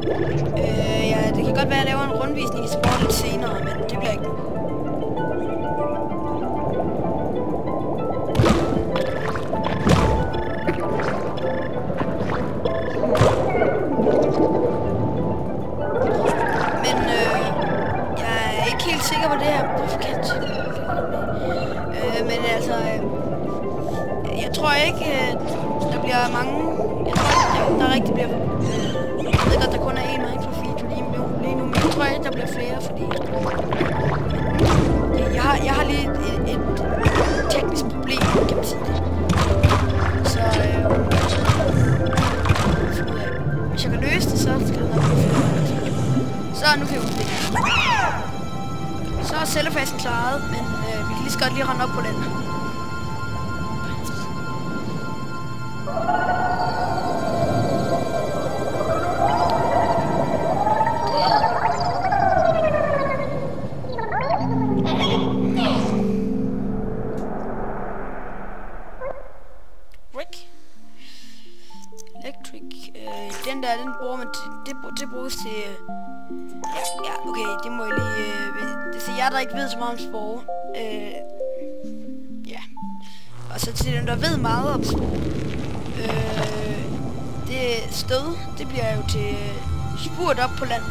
Ja, det kan godt være, at jeg laver en rundvisning i sport lidt senere, men det bliver ikke. Men jeg er ikke helt sikker på det her. Hvorfor kan jeg men altså, jeg tror ikke, der bliver mange. Jeg tror ikke, der rigtig bliver. Jeg ved godt, der kun er en Minecraft-video lige nu, men jeg tror ikke, der bliver flere, fordi jeg har lige et teknisk problem, kan man sige det. Så hvis jeg kan løse det, så skal det nok blive flere. Så nu kan vi det. Så er cellefasen klaret, men vi kan lige så godt lige rende op på den. Den der, den bruger man til, det bruges til, ja, okay, det må jeg lige, det er jer, der ikke ved så meget om spore, ja, og så til dem, der ved meget om spore, det stød, det bliver jo til spurt op på land,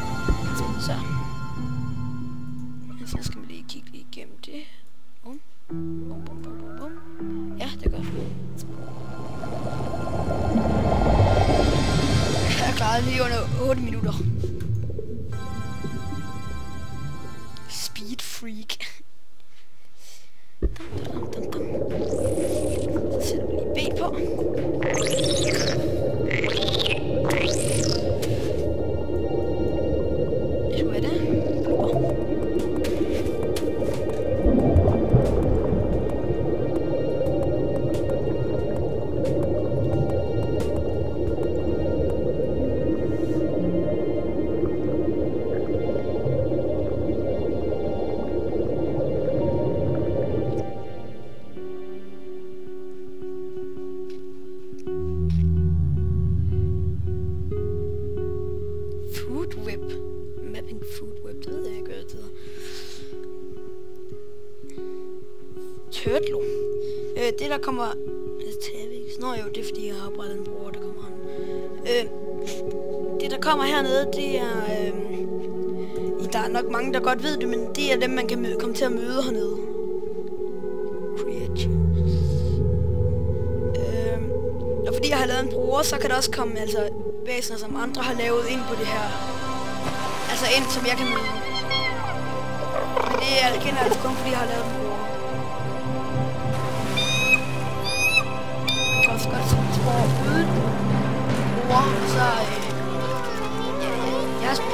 så skal man lige kigge lige igennem det, bum, bum, bum, bum, bum, bum. Ja, det er godt. Jeg klarede lige under 8 minutter. Speed freak. Så sætter vi lige ben på. Så er det. Mapping food web, det ved jeg ikke, hvad det hedder. Turtle. Det der kommer. Nå jo, det er fordi jeg har oprettet en bruger, der kommer her. Det der kommer hernede, det er. Der er nok mange, der godt ved det, men det er dem, man kan komme til at møde hernede. Og fordi jeg har lavet en bruger, så kan der også komme altså væsener, som andre har lavet ind på det her. Altså ind, som jeg kan møde. Men det er kender altså kun fordi jeg har lavet en bruger. Man kan også godt sætte spore uden bruger, så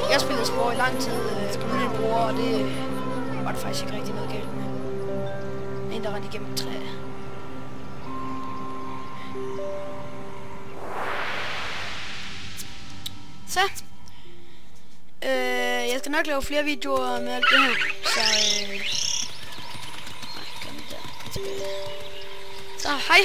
jeg har spillet spore i lang tid uden en bruger, og det var det faktisk ikke rigtig noget galt med. En der rendte igennem et træ. Så. Jeg skal nok lave flere videoer med alt det her. Så kom der. Så hej.